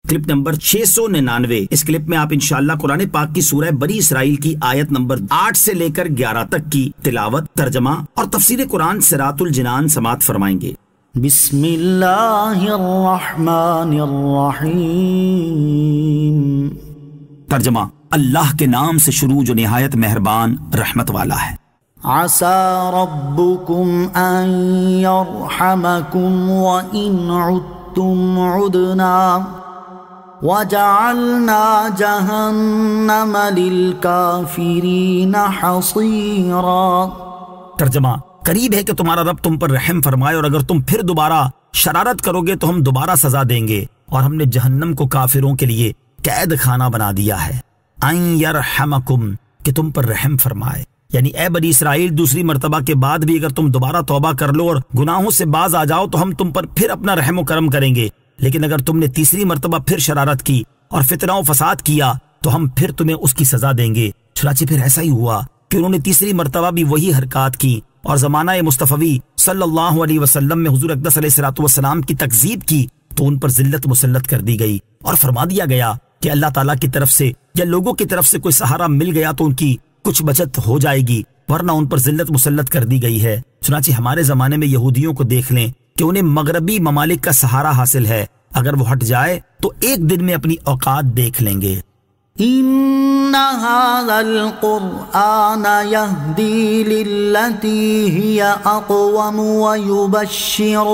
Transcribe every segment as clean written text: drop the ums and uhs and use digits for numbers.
Clip number 699۔ اس clip میں آپ انشاءاللہ قرآن پاک کی سورہ بنی اسرائیل کی آیت نمبر 8 سے لے کر 11 تک کی تلاوت، ترجمہ اور تفسیر قرآن صراط الجنان سماعت فرمائیں گے۔ بسم اللہ الرحمن الرحیم۔ ترجمہ، اللہ کے نام سے شروع جو نہایت مہربان رحمت والا ہے۔ عسى ربكم أن يرحمكم وإن عدتم عدنا وجعلنا جهنم للكافرين حصيرا۔ ترجمہ، قریب ہے کہ تمہارا رب تم پر رحم فرمائے اور اگر تم پھر دوبارہ شرارت کرو گے تو ہم دوبارہ سزا دیں گے، اور ہم نے جہنم کو کافروں کے لیے قید خانہ بنا دیا ہے۔ ان یرحمکم، کہ تم پر رحم فرمائے، یعنی اے بنی اسرائیل دوسری مرتبہ کے بعد بھی اگر تم دوبارہ توبہ کر لو اور گناہوں سے باز آ جاؤ تو ہم تم پر پھر اپنا رحم و کرم کریں گے، لیکن اگر تم نے تیسری مرتبہ پھر شرارت کی اور فتنہ و فساد کیا تو ہم پھر تمہیں اس کی سزا دیں گے۔ چنانچہ پھر ایسا ہی ہوا کہ انہوں نے تیسری مرتبہ بھی وہی حرکات کی اور زمانہ مصطفی صلی اللہ علیہ وسلم میں حضور اقدس علیہ السلام کی تکذیب کی تو ان پر ذلت مسلط کر دی گئی اور فرما دیا گیا کہ اللہ تعالیٰ کی طرف سے یا لوگوں کی طرف سے کوئی سہارا مل گیا تو ان کی کچھ بچت ہو جائے گی، ورنہ ان پر ذلت مسلط کر دی گئی ہے۔ چنانچہ ہمارے زمانے میں یہودیوں کو دیکھ لیں کہ انہیں مغربی ممالک کا سہارا حاصل ہے، اگر وہ ہٹ جائے تو ایک دن میں اپنی اوقات دیکھ لیں گے۔ ان هذا القرآن يهدي للتي هي اقوم ويبشر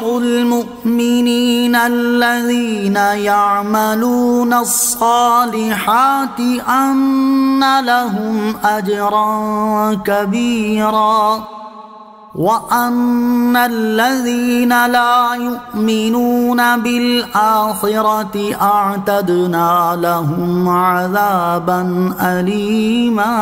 المؤمنين الذين يعملون الصالحات أن لهم أجرا كبيرا وأن الذين لا يؤمنون بالآخرة أعتدنا لهم عذابا أليما۔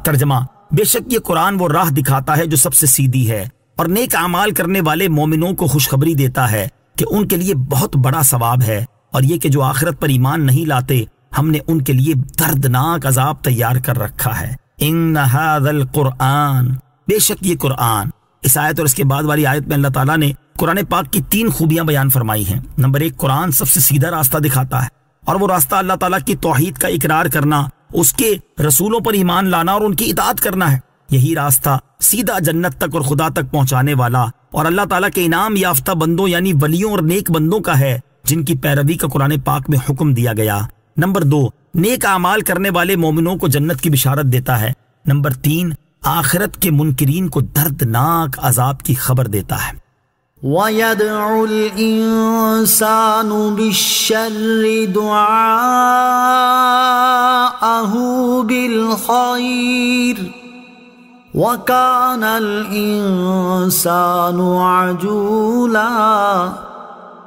ترجمہ، بے شک یہ قرآن وہ راہ دکھاتا ہے جو سب سے سیدھی ہے اور نیک اعمال کرنے والے مومنوں کو خوشخبری دیتا ہے کہ ان کے لیے بہت بڑا ثواب ہے، اور یہ کہ جو آخرت پر ایمان نہیں لاتے ہم نے ان کے لیے دردناک عذاب تیار کر رکھا ہے۔ ان ھذا القرآن، بے شک یہ قرآن۔ اس آیت اور اس کے بعد والی آیت میں اللہ تعالیٰ نے قرآن پاک کی 3 خوبیاں بیان فرمائی ہیں۔ نمبر 1، قرآن سب سے سیدھا راستہ دکھاتا ہے، اور وہ راستہ اللہ تعالیٰ کی توحید کا اقرار کرنا، اس کے رسولوں پر ایمان لانا اور ان کی اطاعت کرنا ہے۔ یہی راستہ سیدھا جنت تک اور خدا تک پہنچانے والا اور اللہ تعالیٰ کے انعام یافتہ بندوں یعنی ولیوں اور نیک بندوں کا ہے، جن کی پیروی کا قرآن پاک میں حکم دیا گیا۔ نمبر 2، نیک اعمال کرنے والے مومنوں کو جنت کی بشارت دیتا ہے۔ نمبر 3، آخرت کے منکرین کو دردناک عذاب کی خبر دیتا ہے۔ وَيَدْعُ الْإِنسَانُ بِالشَّرِّ دُعَاءَهُ بِالْخَيْرِ وَكَانَ الْإِنسَانُ عَجُولًا۔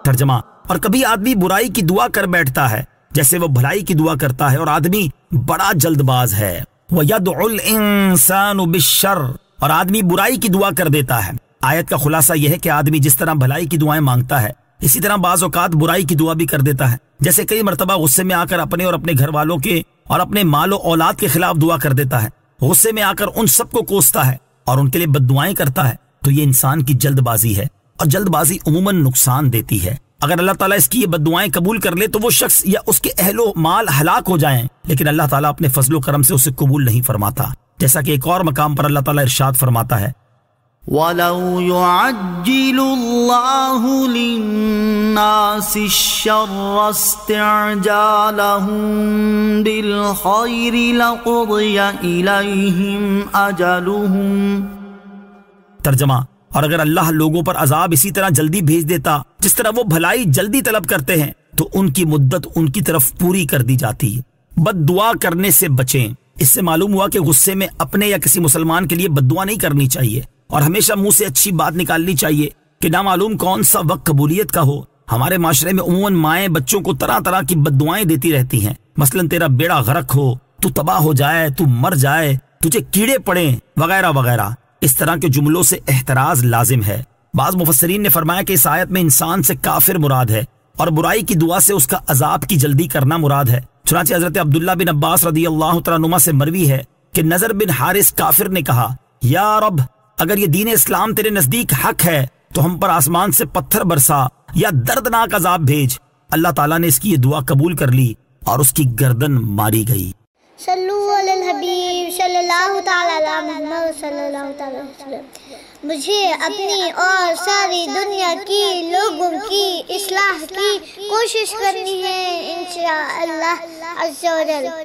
ترجمہ، اور کبھی آدمی برائی کی دعا کر بیٹھتا ہے جیسے وہ بھلائی کی دعا کرتا ہے، اور آدمی بڑا جلد باز ہے۔ وَيَدْعُ الْإِنسَانُ بِالشَّرِّ، اور آدمی برائی کی دعا کر دیتا ہے۔ آیت کا خلاصہ یہ ہے کہ آدمی جس طرح بھلائی کی دعائیں مانگتا ہے اسی طرح بعض اوقات برائی کی دعا بھی کر دیتا ہے، جیسے کئی مرتبہ غصے میں آ کر اپنے اور اپنے گھر والوں کے اور اپنے مال و اولاد کے خلاف دعا کر دیتا ہے، غصے میں آ کر ان سب کو کوستا ہے اور ان کے لیے بد دعائیں کرتا ہے۔ تو یہ انسان کی جلد بازی ہے، اور جلد بازی عموماً نقصان دیتی ہے۔ اگر اللہ تعالیٰ اس کی یہ بد دعائیں قبول کر لے تو وہ شخص یا اس کے اہل و مال ہلاک ہو جائیں، لیکن اللہ تعالیٰ اپنے فضل و کرم سے اسے قبول نہیں فرماتا، جیسا کہ ایک اور مقام پر اللہ تعالیٰ ارشاد فرماتا ہے، وَلَوْ يُعَجِّلُ اللَّهُ لِلنَّاسِ الشَّرَّ اسْتِعْجَالَهُم بِالْخَيْرِ لَقُضِيَ إِلَيْهِمْ أَجَلُهُمْ۔ ترجمہ، اور اگر اللہ لوگوں پر عذاب اسی طرح جلدی بھیج دیتا جس طرح وہ بھلائی جلدی طلب کرتے ہیں تو ان کی مدت ان کی طرف پوری کر دی جاتی۔ بد دعا کرنے سے بچیں۔ اس سے معلوم ہوا کہ غصے میں اپنے یا کسی مسلمان کے لیے بد دعا نہیں کرنی چاہیے، اور ہمیشہ منہ سے اچھی بات نکالنی چاہیے کہ نہ معلوم کون سا وقت قبولیت کا ہو۔ ہمارے معاشرے میں عموماً مائیں بچوں کو طرح طرح کی بد دعائیں دیتی رہتی ہیں، مثلا تیرا بیڑا غرق ہو، تو تباہ ہو جائے، تو مر جائے، تجھے کیڑے پڑیں، وغیرہ وغیرہ۔ اس طرح کے جملوں سے احتراز لازم ہے۔ بعض مفسرین نے فرمایا کہ اس آیت میں انسان سے کافر مراد ہے اور برائی کی دعا سے اس کا عذاب کی جلدی کرنا مراد ہے۔ چنانچہ حضرت عبداللہ بن عباس رضی اللہ تعالیٰ عنہما سے مروی ہے کہ نضر بن حارث کافر نے کہا، یا رب، اگر یہ دین اسلام تیرے نزدیک حق ہے تو ہم پر آسمان سے پتھر برسا یا دردناک عذاب بھیج۔ اللہ تعالیٰ نے اس کی یہ دعا قبول کر لی اور اس کی گردن ماری گئی۔ صلو علی الحبیب صلی اللہ تعالی علی محمد صلی اللہ تعالی وسلم۔ مجھے اپنی اور ساری دنیا کی لوگوں کی اصلاح کی کوشش کرنی ہے انشاءاللہ عز و جل۔